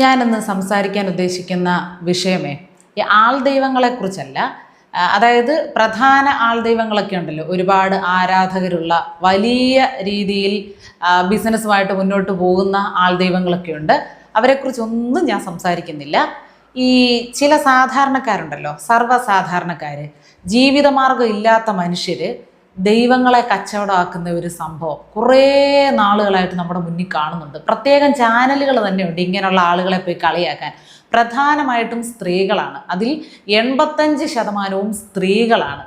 ഞാനിന്ന് സംസാരിക്കാൻ ഉദ്ദേശിക്കുന്ന വിഷയമേ ഈ ആൾ ദൈവങ്ങളെ കുറിച്ചല്ല. അതായത് പ്രധാന ആൾ ദൈവങ്ങളൊക്കെ ഉണ്ടല്ലോ, ഒരുപാട് ആരാധകരുള്ള വലിയ രീതിയിൽ ബിസിനസ്സുമായിട്ട് മുന്നോട്ട് പോകുന്ന ആൾ ദൈവങ്ങളൊക്കെ ഉണ്ട്. അവരെക്കുറിച്ചൊന്നും ഞാൻ സംസാരിക്കുന്നില്ല. ഈ ചില സാധാരണക്കാരുണ്ടല്ലോ, സർവ്വസാധാരണക്കാർ, ജീവിതമാർഗം ഇല്ലാത്ത മനുഷ്യർ ദൈവങ്ങളെ കച്ചവടമാക്കുന്ന ഒരു സംഭവം കുറേ നാളുകളായിട്ട് നമ്മുടെ മുന്നിൽ കാണുന്നുണ്ട്. പ്രത്യേകം ചാനലുകൾ തന്നെയുണ്ട് ഇങ്ങനെയുള്ള ആളുകളെ പോയി കളിയാക്കാൻ. പ്രധാനമായിട്ടും സ്ത്രീകളാണ്. അതിൽ 85% സ്ത്രീകളാണ്.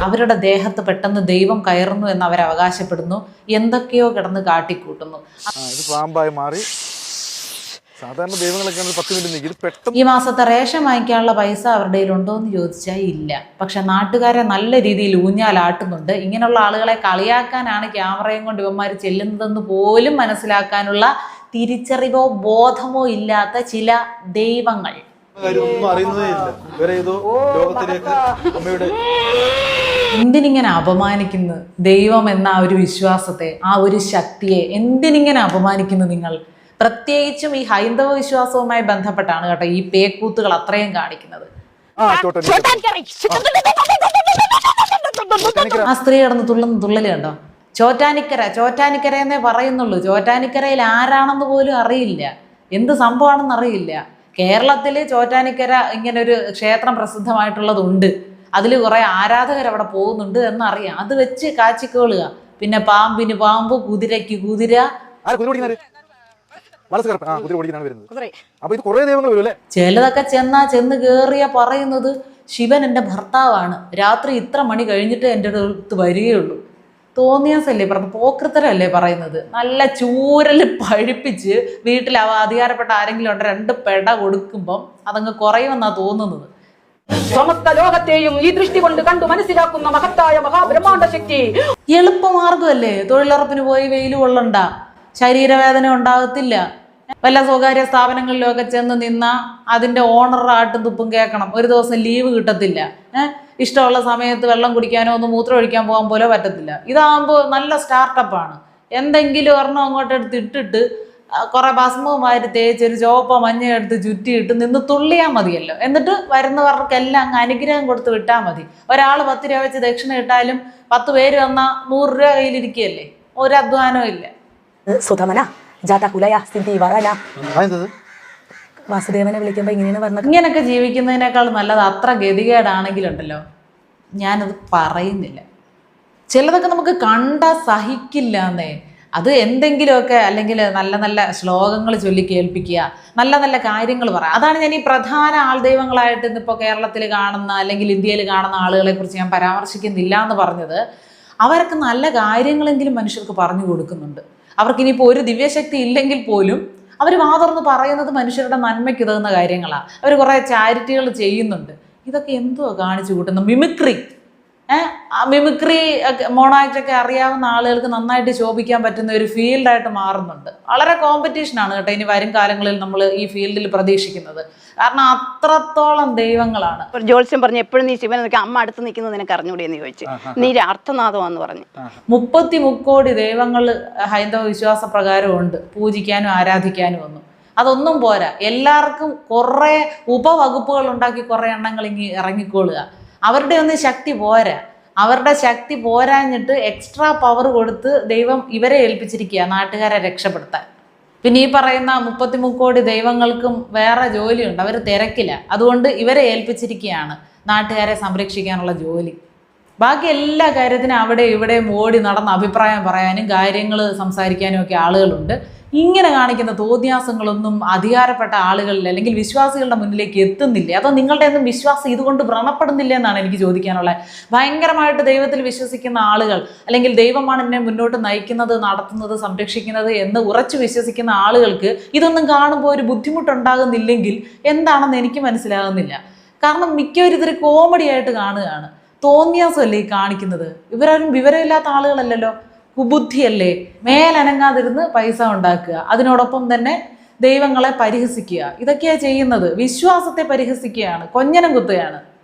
അവരുടെ ദേഹത്ത് പെട്ടെന്ന് ദൈവം കയറുന്നു എന്ന് അവർ അവകാശപ്പെടുന്നു. എന്തൊക്കെയോ കിടന്ന് കാട്ടിക്കൂട്ടുന്നു. സാധാരണ ദൈവങ്ങളൊക്കെ 10 മിനിറ്റ് ഈ മാസത്തെ റേഷൻ വാങ്ങിക്കാനുള്ള പൈസ അവരുടെ കയ്യിലുണ്ടോ എന്ന് ചോദിച്ചാൽ ഇല്ല. പക്ഷെ നാട്ടുകാരെ നല്ല രീതിയിൽ ഊഞ്ഞാലാട്ടുന്നുണ്ട്. ഇങ്ങനെയുള്ള ആളുകളെ കളിയാക്കാനാണ് ക്യാമറയും കൊണ്ട് ഇവന്മാർ ചെല്ലുന്നതെന്ന് പോലും മനസ്സിലാക്കാനുള്ള തിരിച്ചറിവോ ബോധമോ ഇല്ലാത്ത ചില ദൈവങ്ങൾ. എന്തിനിങ്ങനെ അപമാനിക്കുന്നു ദൈവം എന്ന ആ ഒരു വിശ്വാസത്തെ, ആ ഒരു ശക്തിയെ എന്തിനിങ്ങനെ അപമാനിക്കുന്നു നിങ്ങൾ? പ്രത്യേകിച്ചും ഈ ഹൈന്ദവ വിശ്വാസവുമായി ബന്ധപ്പെട്ടാണ് കേട്ടോ ഈ പേക്കൂത്തുകൾ അത്രയും കാണിക്കുന്നത്. ആ സ്ത്രീ കിടന്ന് തുള്ളല് കണ്ടോ? ചോറ്റാനിക്കര എന്നേ പറയുന്നുള്ളൂ. ചോറ്റാനിക്കരയിൽ ആരാണെന്ന് പോലും അറിയില്ല, എന്ത് സംഭവമാണെന്ന് അറിയില്ല. കേരളത്തിൽ ചോറ്റാനിക്കര ഇങ്ങനൊരു ക്ഷേത്രം പ്രസിദ്ധമായിട്ടുള്ളതുണ്ട്, അതിൽ കുറെ ആരാധകർ അവിടെ പോകുന്നുണ്ട് എന്നറിയാം. അത് വെച്ച് കാച്ചിക്കോളുക. പിന്നെ പാമ്പിന് പാമ്പ്, കുതിരയ്ക്ക് കുതിര. ചിലതൊക്കെ ചെന്ന് കേറിയ പറയുന്നത് ശിവൻ എൻ്റെ ഭർത്താവാണ്, രാത്രി ഇത്ര മണി കഴിഞ്ഞിട്ട് എൻ്റെ അടുത്ത് വരികയുള്ളൂ. തോന്നിയാസല്ലേ പറഞ്ഞത്, പോക്കൃത്തരല്ലേ പറയുന്നത്. നല്ല ചൂരൽ പഴിപ്പിച്ച് വീട്ടിൽ അധികാരപ്പെട്ട ആരെങ്കിലും ഉണ്ട് 2 പെട കൊടുക്കുമ്പം അതങ്ങ് കുറയുമെന്നാ തോന്നുന്നത്. സമസ്ത ലോകത്തെയും ഈ ദൃഷ്ടി കൊണ്ട് കണ്ടു മനസ്സിലാക്കുന്ന മഹത്തായ മഹാബ്രഹ്മാണ്ഡ ശക്തി. എളുപ്പമാർഗമല്ലേ, തൊഴിലുറപ്പിന് പോയി വെയിൽ കൊള്ളണ്ട, ശരീരവേദന ഉണ്ടാകത്തില്ല. വല്ല സ്വകാര്യ സ്ഥാപനങ്ങളിലൊക്കെ ചെന്ന് നിന്നാൽ അതിൻ്റെ ഓണറായിട്ടും തുപ്പും കേൾക്കണം, ഒരു ദിവസം ലീവ് കിട്ടത്തില്ല. ഇഷ്ടമുള്ള സമയത്ത് വെള്ളം കുടിക്കാനോ ഒന്ന് മൂത്രം ഒഴിക്കാൻ പോകാൻ പോലോ പറ്റത്തില്ല. ഇതാകുമ്പോൾ നല്ല സ്റ്റാർട്ടപ്പാണ്. എന്തെങ്കിലും ഒരെണ്ണം അങ്ങോട്ട് എടുത്ത് ഇട്ടിട്ട് കുറെ ഭസ്മവും വാരി തേച്ച് ഒരു ചുവപ്പോ മഞ്ഞ എടുത്ത് ചുറ്റിയിട്ട് നിന്ന് തുള്ളിയാൽ മതിയല്ലോ. എന്നിട്ട് വരുന്നവർക്കെല്ലാം അങ്ങ് അനുഗ്രഹം കൊടുത്ത് വിട്ടാൽ മതി. ഒരാൾ 10 രൂപ വെച്ച് ദക്ഷിണ ഇട്ടാലും 10 പേര് വന്നാൽ 100 രൂപ കയ്യിലിരിക്കുകയല്ലേ, ഒരു അധ്വാനവും ഇല്ല. വാസുദേവനെ വിളിക്കുമ്പോ ഇങ്ങനെയാണ് പറഞ്ഞത്. ഇങ്ങനൊക്കെ ജീവിക്കുന്നതിനേക്കാൾ നല്ലത് അത്ര ഗതികേടാണെങ്കിലുണ്ടല്ലോ, ഞാനത് പറയുന്നില്ല. ചിലതൊക്കെ നമുക്ക് കണ്ടാൽ സഹിക്കില്ല എന്നേ. അത് എന്തെങ്കിലുമൊക്കെ അല്ലെങ്കിൽ നല്ല നല്ല ശ്ലോകങ്ങൾ ചൊല്ലി കേൾപ്പിക്കുക, നല്ല നല്ല കാര്യങ്ങൾ പറയാം. അതാണ് ഞാൻ ഈ പ്രധാന ആൾ ദൈവങ്ങളായിട്ട് ഇന്നിപ്പോൾ കേരളത്തിൽ കാണുന്ന അല്ലെങ്കിൽ ഇന്ത്യയിൽ കാണുന്ന ആളുകളെ കുറിച്ച് ഞാൻ പരാമർശിക്കുന്നില്ല എന്ന് പറഞ്ഞത്. അവർക്ക് നല്ല കാര്യങ്ങളെങ്കിലും മനുഷ്യർക്ക് പറഞ്ഞു കൊടുക്കുന്നുണ്ട്. അവർക്കിനിയിപ്പോൾ ഒരു ദിവ്യശക്തി ഇല്ലെങ്കിൽ പോലും അവർ വാതുറന്ന് പറയുന്നത് മനുഷ്യരുടെ നന്മയ്ക്ക് ഉതകുന്ന കാര്യങ്ങളാണ്. അവർ കുറേ ചാരിറ്റികൾ ചെയ്യുന്നുണ്ട്. ഇതൊക്കെ എന്തുവാ കാണിച്ചു കൂട്ടുന്ന മിമിക്രി. മിമിക്രി മോണാക്റ്റൊക്കെ അറിയാവുന്ന ആളുകൾക്ക് നന്നായിട്ട് ശോഭിക്കാൻ പറ്റുന്ന ഒരു ഫീൽഡായിട്ട് മാറുന്നുണ്ട്. വളരെ കോമ്പറ്റീഷനാണ് കേട്ടോ ഇനി വരും കാലങ്ങളിൽ നമ്മൾ ഈ ഫീൽഡിൽ പ്രതീക്ഷിക്കുന്നത്. കാരണം അത്രത്തോളം ദൈവങ്ങളാണ്. ജോത്സ്യം പറഞ്ഞു എപ്പോഴും നീ ശിവൻ അമ്മ അടുത്ത് നിൽക്കുന്നത് നിനക്ക് അറിഞ്ഞൂടെ എന്ന് ചോദിച്ചു. നീ അർത്ഥനാഥമാന്ന് പറഞ്ഞു. 33 കോടി ദൈവങ്ങൾ ഹൈന്ദവ വിശ്വാസ പ്രകാരം ഉണ്ട്, പൂജിക്കാനും ആരാധിക്കാനും ഒന്നും. അതൊന്നും പോരാ, എല്ലാവർക്കും കുറേ ഉപവകുപ്പുകൾ ഉണ്ടാക്കി കുറേ എണ്ണങ്ങൾ ഇങ്ങി ഇറങ്ങിക്കൊള്ളുക. അവരുടെ ഒന്നും ശക്തി പോരാ. അവരുടെ ശക്തി പോരാഞ്ഞിട്ട് എക്സ്ട്രാ പവർ കൊടുത്ത് ദൈവം ഇവരെ ഏൽപ്പിച്ചിരിക്കുക നാട്ടുകാരെ രക്ഷപ്പെടുത്താൻ. പിന്നെ ഈ പറയുന്ന 33 കോടി ദൈവങ്ങൾക്കും വേറെ ജോലിയുണ്ട്, അവർ തിരക്കില്ല. അതുകൊണ്ട് ഇവരെ ഏൽപ്പിച്ചിരിക്കുകയാണ് നാട്ടുകാരെ സംരക്ഷിക്കാനുള്ള ജോലി. ബാക്കി എല്ലാ കാര്യത്തിനും അവിടെ ഇവിടെയും ഓടി നടന്ന് അഭിപ്രായം പറയാനും കാര്യങ്ങൾ സംസാരിക്കാനും ഒക്കെ ആളുകളുണ്ട്. ഇങ്ങനെ കാണിക്കുന്ന തോന്നിയാസങ്ങളൊന്നും അധികാരപ്പെട്ട ആളുകളിൽ അല്ലെങ്കിൽ വിശ്വാസികളുടെ മുന്നിലേക്ക് എത്തുന്നില്ല. അതോ നിങ്ങളുടെ ഒന്നും വിശ്വാസം ഇതുകൊണ്ട് വ്രണപ്പെടുന്നില്ല എന്നാണ് എനിക്ക് ചോദിക്കാനുള്ളത്. ഭയങ്കരമായിട്ട് ദൈവത്തിൽ വിശ്വസിക്കുന്ന ആളുകൾ, അല്ലെങ്കിൽ ദൈവമാണ് എന്നെ മുന്നോട്ട് നയിക്കുന്നത്, നടത്തുന്നത്, സംരക്ഷിക്കുന്നത് എന്ന് ഉറച്ചു വിശ്വസിക്കുന്ന ആളുകൾക്ക് ഇതൊന്നും കാണുമ്പോൾ ഒരു ബുദ്ധിമുട്ടുണ്ടാകുന്നില്ലെങ്കിൽ എന്താണെന്ന് എനിക്ക് മനസ്സിലാകുന്നില്ല. കാരണം മിക്കവരും ഇതൊരു കോമഡി ആയിട്ട് കാണുകയാണ്. തോന്നിയാസമല്ലേ ഈ കാണിക്കുന്നത്? ഇവരാരും വിവരമില്ലാത്ത ആളുകളല്ലല്ലോ, കുബുദ്ധിയല്ലേ. മേലനങ്ങാതിരുന്ന് പൈസ ഉണ്ടാക്കുക, അതിനോടൊപ്പം തന്നെ ദൈവങ്ങളെ പരിഹസിക്കുക, ഇതൊക്കെയാണ് ചെയ്യുന്നത്. വിശ്വാസത്തെ പരിഹസിക്കുകയാണ്, കൊഞ്ഞനം കുത്തുകയാണ്.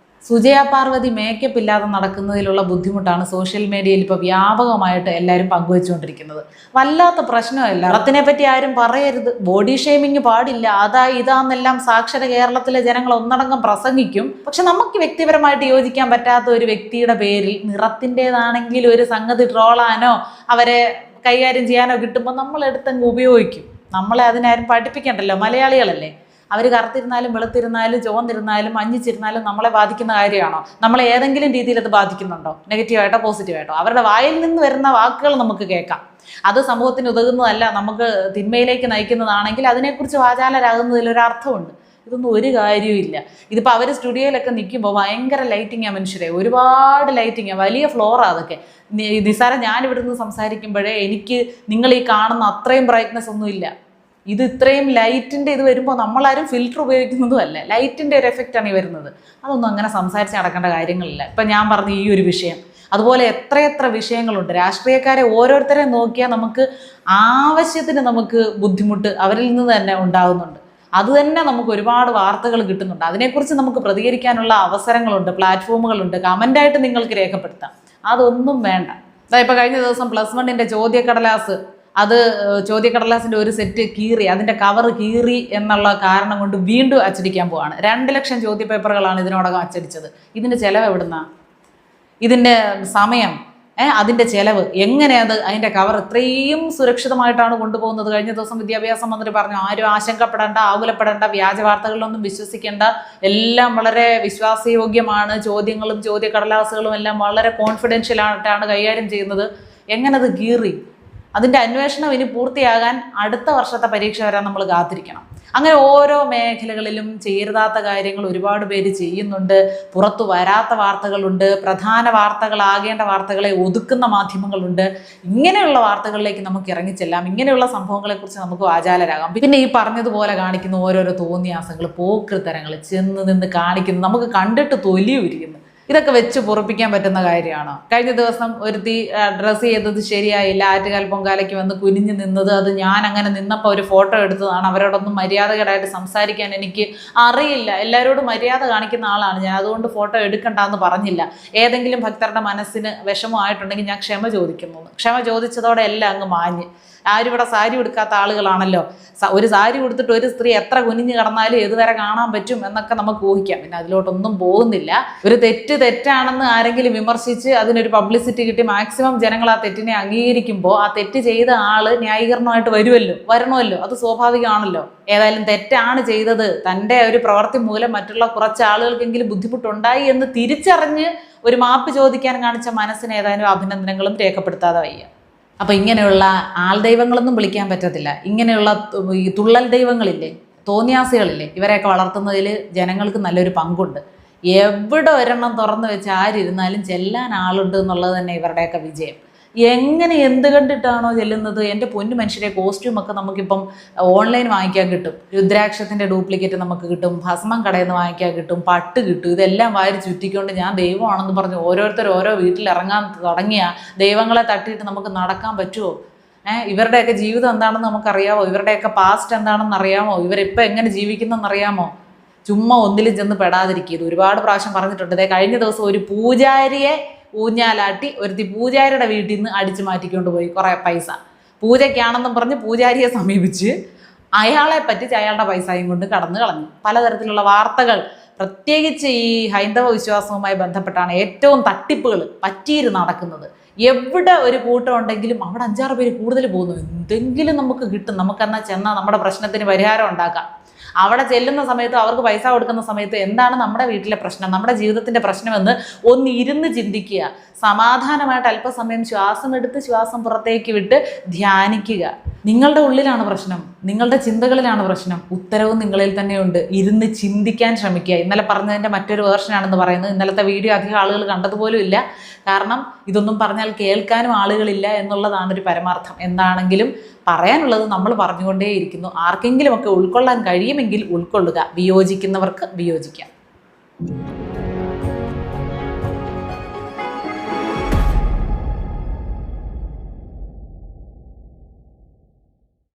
സുജയ പാർവതി മേക്കപ്പ് ഇല്ലാതെ നടക്കുന്നതിലുള്ള ബുദ്ധിമുട്ടാണ് സോഷ്യൽ മീഡിയയിൽ ഇപ്പോൾ വ്യാപകമായിട്ട് എല്ലാവരും പങ്കുവെച്ചുകൊണ്ടിരിക്കുന്നത്. വല്ലാത്ത പ്രശ്നമല്ല. നിറത്തിനെ പറ്റി ആരും പറയരുത്, ബോഡി ഷേമിങ് പാടില്ല, അതാ ഇതാന്നെല്ലാം സാക്ഷര കേരളത്തിലെ ജനങ്ങൾ ഒന്നടങ്കം പ്രസംഗിക്കും. പക്ഷെ നമുക്ക് വ്യക്തിപരമായിട്ട് യോജിക്കാൻ പറ്റാത്ത ഒരു വ്യക്തിയുടെ പേരിൽ നിറത്തിൻ്റെതാണെങ്കിൽ ഒരു സംഗതി ട്രോളാനോ അവരെ കൈകാര്യം ചെയ്യാനോ കിട്ടുമ്പോൾ നമ്മൾ എടുത്തങ്ങ് ഉപയോഗിക്കും. നമ്മളെ അതിനാരും പഠിപ്പിക്കണ്ടല്ലോ, മലയാളികളല്ലേ. അവർ കറുത്തിരുന്നാലും വെളുത്തിരുന്നാലും ചുവന്നിരുന്നാലും മഞ്ഞിച്ചിരുന്നാലും നമ്മളെ ബാധിക്കുന്ന കാര്യമാണോ? നമ്മളെ ഏതെങ്കിലും രീതിയിൽ അത് ബാധിക്കുന്നുണ്ടോ? നെഗറ്റീവായിട്ടോ പോസിറ്റീവായിട്ടോ? അവരുടെ വായിൽ നിന്ന് വരുന്ന വാക്കുകൾ നമുക്ക് കേൾക്കാം. അത് സമൂഹത്തിന് ഉതകുന്നതല്ല, നമുക്ക് തിന്മയിലേക്ക് നയിക്കുന്നതാണെങ്കിൽ അതിനെക്കുറിച്ച് വാചാലരാകുന്നതിലൊരർത്ഥമുണ്ട്. ഇതൊന്നും ഒരു കാര്യമില്ല. ഇതിപ്പോൾ അവർ സ്റ്റുഡിയോയിലൊക്കെ നിൽക്കുമ്പോൾ ഭയങ്കര ലൈറ്റിങ്ങാണ് മനുഷ്യരെ, ഒരുപാട് ലൈറ്റിങ്ങാണ്, വലിയ ഫ്ലോറാണ് അതൊക്കെ. നിസാരം ഞാനിവിടെ നിന്ന് സംസാരിക്കുമ്പോഴേ എനിക്ക് നിങ്ങൾ ഈ കാണുന്ന അത്രയും ബ്രൈറ്റ്നെസ് ഒന്നുമില്ല. ഇത് ഇത്രയും ലൈറ്റിൻ്റെ ഇത് വരുമ്പോൾ നമ്മളാരും ഫിൽറ്റർ ഉപയോഗിക്കുന്നതും അല്ല, ലൈറ്റിൻ്റെ ഒരു എഫക്റ്റാണ് ഈ വരുന്നത്. അതൊന്നും അങ്ങനെ സംസാരിച്ച് നടക്കേണ്ട കാര്യങ്ങളില്ല. ഇപ്പം ഞാൻ പറഞ്ഞ ഈ ഒരു വിഷയം, അതുപോലെ എത്രയെത്ര വിഷയങ്ങളുണ്ട്. രാഷ്ട്രീയക്കാരെ ഓരോരുത്തരെ നോക്കിയാൽ നമുക്ക് ആവശ്യത്തിന് നമുക്ക് ബുദ്ധിമുട്ട് അവരിൽ നിന്ന് തന്നെ ഉണ്ടാകുന്നുണ്ട്. അത് തന്നെ നമുക്ക് ഒരുപാട് വാർത്തകൾ കിട്ടുന്നുണ്ട്. അതിനെക്കുറിച്ച് നമുക്ക് പ്രതികരിക്കാനുള്ള അവസരങ്ങളുണ്ട്, പ്ലാറ്റ്ഫോമുകളുണ്ട്, കമൻ്റായിട്ട് നിങ്ങൾക്ക് രേഖപ്പെടുത്താം. അതൊന്നും വേണ്ട. ഇപ്പോൾ കഴിഞ്ഞ ദിവസം +1 ചോദ്യക്കടലാസ്, അത് ചോദ്യക്കടലാസിൻ്റെ ഒരു സെറ്റ് കീറി, അതിൻ്റെ കവർ കീറി എന്നുള്ള കാരണം കൊണ്ട് വീണ്ടും അച്ചടിക്കാൻ പോവാണ്. 2 ലക്ഷം ചോദ്യപേപ്പറുകളാണ് ഇതിനോടകം അച്ചടിച്ചത്. ഇതിൻ്റെ ചിലവ് എവിടുന്നാണ്? ഇതിൻ്റെ സമയം, അതിൻ്റെ ചിലവ്, എങ്ങനെ അതിൻ്റെ കവർ ഇത്രയും സുരക്ഷിതമായിട്ടാണ് കൊണ്ടുപോകുന്നത്? കഴിഞ്ഞ ദിവസം വിദ്യാഭ്യാസ മന്ത്രി പറഞ്ഞു, ആരും ആശങ്കപ്പെടേണ്ട, ആകുലപ്പെടേണ്ട, വ്യാജ വാർത്തകളിലൊന്നും വിശ്വസിക്കേണ്ട, എല്ലാം വളരെ വിശ്വാസയോഗ്യമാണ്, ചോദ്യങ്ങളും ചോദ്യക്കടലാസുകളും എല്ലാം വളരെ കോൺഫിഡൻഷ്യലായിട്ടാണ് കൈകാര്യം ചെയ്യുന്നത്. എങ്ങനെ അത് കീറി? അതിൻ്റെ അന്വേഷണം ഇനി പൂർത്തിയാകാൻ അടുത്ത വർഷത്തെ പരീക്ഷ വരാൻ നമ്മൾ കാത്തിരിക്കണം. അങ്ങനെ ഓരോ മേഖലകളിലും ചെയ്യരുതാത്ത കാര്യങ്ങൾ ഒരുപാട് പേര് ചെയ്യുന്നുണ്ട്. പുറത്തു വരാത്ത വാർത്തകളുണ്ട്, പ്രധാന വാർത്തകളാകേണ്ട വാർത്തകളെ ഒതുക്കുന്ന മാധ്യമങ്ങളുണ്ട്. ഇങ്ങനെയുള്ള വാർത്തകളിലേക്ക് നമുക്ക് ഇറങ്ങിച്ചെല്ലാം, ഇങ്ങനെയുള്ള സംഭവങ്ങളെക്കുറിച്ച് നമുക്ക് വാചാലരാകാം. പിന്നെ ഈ പറഞ്ഞതുപോലെ കാണിക്കുന്ന ഓരോരോ തോന്നിയാസങ്ങൾ, പോക്കൃത്തരങ്ങൾ, ചെന്ന് നിന്ന് കാണിക്കുന്നു, നമുക്ക് കണ്ടിട്ട് തൊലി ഉരിയുന്നു. ഇതൊക്കെ വെച്ച് പൊറപ്പിക്കാൻ പറ്റുന്ന കാര്യമാണോ? കഴിഞ്ഞ ദിവസം ഒരുത്തി ഡ്രസ്സ് ചെയ്തത് ശരിയായില്ല, ആറ്റുകാൽ പൊങ്കാലയ്ക്ക് വന്ന് കുനിഞ്ഞു നിന്നത്, അത് ഞാൻ അങ്ങനെ നിന്നപ്പോൾ ഒരു ഫോട്ടോ എടുത്തതാണ്. അവരോടൊന്നും മര്യാദകരായിട്ട് സംസാരിക്കാൻ എനിക്ക് അറിയില്ല. എല്ലാവരോടും മര്യാദ കാണിക്കുന്ന ആളാണ് ഞാൻ, അതുകൊണ്ട് ഫോട്ടോ എടുക്കണ്ടെന്ന് പറഞ്ഞില്ല. ഏതെങ്കിലും ഭക്തരുടെ മനസ്സിന് വിഷമമായിട്ടുണ്ടെങ്കിൽ ഞാൻ ക്ഷമ ചോദിക്കുന്നു. ക്ഷമ ചോദിച്ചതോടെ എല്ലാം അങ്ങ് മാഞ്ഞ്. ആരും ഇവിടെ സാരി ഉടുക്കാത്ത ആളുകളാണല്ലോ. ഒരു സാരി ഉടുത്തിട്ട് ഒരു സ്ത്രീ എത്ര കുനിഞ്ഞ് കിടന്നാലും ഏതുവരെ കാണാൻ പറ്റും എന്നൊക്കെ നമുക്ക് ഊഹിക്കാം. പിന്നെ അതിലോട്ടൊന്നും പോകുന്നില്ല. ഒരു തെറ്റാണെന്ന് ആരെങ്കിലും വിമർശിച്ച് അതിനൊരു പബ്ലിസിറ്റി കിട്ടി മാക്സിമം ജനങ്ങൾ ആ തെറ്റിനെ അംഗീകരിക്കുമ്പോൾ ആ തെറ്റ് ചെയ്ത ആള് ന്യായീകരണമായിട്ട് വരണമല്ലോ. അത് സ്വാഭാവികമാണല്ലോ. ഏതായാലും തെറ്റാണ് ചെയ്തത്, തൻ്റെ ഒരു പ്രവൃത്തി മൂലം മറ്റുള്ള കുറച്ച് ആളുകൾക്കെങ്കിലും ബുദ്ധിമുട്ടുണ്ടായി എന്ന് തിരിച്ചറിഞ്ഞ് ഒരു മാപ്പ് ചോദിക്കാൻ കാണിച്ച മനസ്സിന് ഏതായാലും അഭിനന്ദനങ്ങളും രേഖപ്പെടുത്താതെ വയ്യ. അപ്പം ഇങ്ങനെയുള്ള ആൾദൈവങ്ങളൊന്നും വിളിക്കാൻ പറ്റത്തില്ല. ഇങ്ങനെയുള്ള ഈ തുള്ളൽ ദൈവങ്ങളില്ലേ, തോന്നിയാസികളില്ലേ, ഇവരെയൊക്കെ വളർത്തുന്നതിൽ ജനങ്ങൾക്ക് നല്ലൊരു പങ്കുണ്ട്. എവിടെ ഒരെണ്ണം തുറന്നു വെച്ച് ആരിരുന്നാലും ചെല്ലാൻ ആളുണ്ട് എന്നുള്ളത് തന്നെ ഇവരുടെയൊക്കെ വിജയം. എങ്ങനെ എന്ത് കണ്ടിട്ടാണോ ചെല്ലുന്നത്? എൻ്റെ പൊന്നു മനുഷ്യരെ, കോസ്റ്റ്യൂമൊക്കെ നമുക്കിപ്പം ഓൺലൈൻ വാങ്ങിക്കാൻ കിട്ടും, രുദ്രാക്ഷത്തിൻ്റെ ഡ്യൂപ്ലിക്കേറ്റ് നമുക്ക് കിട്ടും, ഭസ്മം കടയിൽ നിന്ന് വാങ്ങിക്കാൻ കിട്ടും, പട്ട് കിട്ടും. ഇതെല്ലാം വാരി ചുറ്റിക്കൊണ്ട് ഞാൻ ദൈവമാണെന്ന് പറഞ്ഞ് ഓരോരുത്തർ ഓരോ വീട്ടിൽ ഇറങ്ങാൻ തുടങ്ങിയ ദൈവങ്ങളെ തട്ടിയിട്ട് നമുക്ക് നടക്കാൻ പറ്റുമോ? ഇവരുടെയൊക്കെ ജീവിതം എന്താണെന്ന് നമുക്കറിയാമോ? ഇവരുടെയൊക്കെ പാസ്റ്റ് എന്താണെന്ന് അറിയാമോ? ഇവരിപ്പോൾ എങ്ങനെ ജീവിക്കുന്നതെന്നറിയാമോ? ചുമ്മാ ഒന്നിലും ചെന്ന് പെടാതിരിക്കുക. ഇത് ഒരുപാട് പ്രാവശ്യം പറഞ്ഞിട്ടുണ്ട്. കഴിഞ്ഞ ദിവസം ഒരു പൂജാരിയെ ഊഞ്ഞാലാട്ടി ഒരുത്തി പൂജാരിയുടെ വീട്ടിൽ നിന്ന് അടിച്ചു മാറ്റിക്കൊണ്ട് പോയി കുറേ പൈസ. പൂജയ്ക്കാണെന്നും പറഞ്ഞ് പൂജാരിയെ സമീപിച്ച് അയാളെ പറ്റിച്ച് അയാളുടെ പൈസയും കൊണ്ട് കടന്നു കളഞ്ഞു. പലതരത്തിലുള്ള വാർത്തകൾ, പ്രത്യേകിച്ച് ഈ ഹൈന്ദവ വിശ്വാസവുമായി ബന്ധപ്പെട്ടാണ് ഏറ്റവും തട്ടിപ്പുകൾ പറ്റിയിരുന്ന് നടക്കുന്നത്. എവിടെ ഒരു കൂട്ടം ഉണ്ടെങ്കിലും അവിടെ 5-6 പേര് കൂടുതൽ പോകുന്നു. എന്തെങ്കിലും നമുക്ക് കിട്ടും, നമുക്കെന്നാൽ ചെന്നാൽ നമ്മുടെ പ്രശ്നത്തിന് പരിഹാരം ഉണ്ടാക്കാം. അവിടെ ചെല്ലുന്ന സമയത്ത്, അവർക്ക് പൈസ കൊടുക്കുന്ന സമയത്ത് എന്താണ് നമ്മുടെ വീട്ടിലെ പ്രശ്നം, നമ്മുടെ ജീവിതത്തിൻ്റെ പ്രശ്നമെന്ന് ഒന്ന് ഇരുന്ന് ചിന്തിക്കുക. സമാധാനമായിട്ട് അല്പസമയം ശ്വാസം എടുത്ത് ശ്വാസം പുറത്തേക്ക് വിട്ട് ധ്യാനിക്കുക. നിങ്ങളുടെ ഉള്ളിലാണ് പ്രശ്നം, നിങ്ങളുടെ ചിന്തകളിലാണ് പ്രശ്നം, ഉത്തരവും നിങ്ങളിൽ തന്നെയുണ്ട്. ഇരുന്ന് ചിന്തിക്കാൻ ശ്രമിക്കുക. ഇന്നലെ പറഞ്ഞതിൻ്റെ മറ്റൊരു വേർഷനാണെന്ന് പറയുന്നത്. ഇന്നലത്തെ വീഡിയോ അധികം ആളുകൾ കണ്ടതുപോലും ഇല്ല. കാരണം ഇതൊന്നും പറഞ്ഞാൽ കേൾക്കാനും ആളുകളില്ല എന്നുള്ളതാണ് ഒരു പരമാർത്ഥം. എന്താണെങ്കിലും പറയാനുള്ളത് നമ്മൾ പറഞ്ഞുകൊണ്ടേയിരിക്കുന്നു. ആർക്കെങ്കിലുമൊക്കെ ഉൾക്കൊള്ളാൻ കഴിയുമെങ്കിൽ ഉൾക്കൊള്ളുക. വിയോജിക്കുന്നവർക്ക് വിയോജിക്കാം.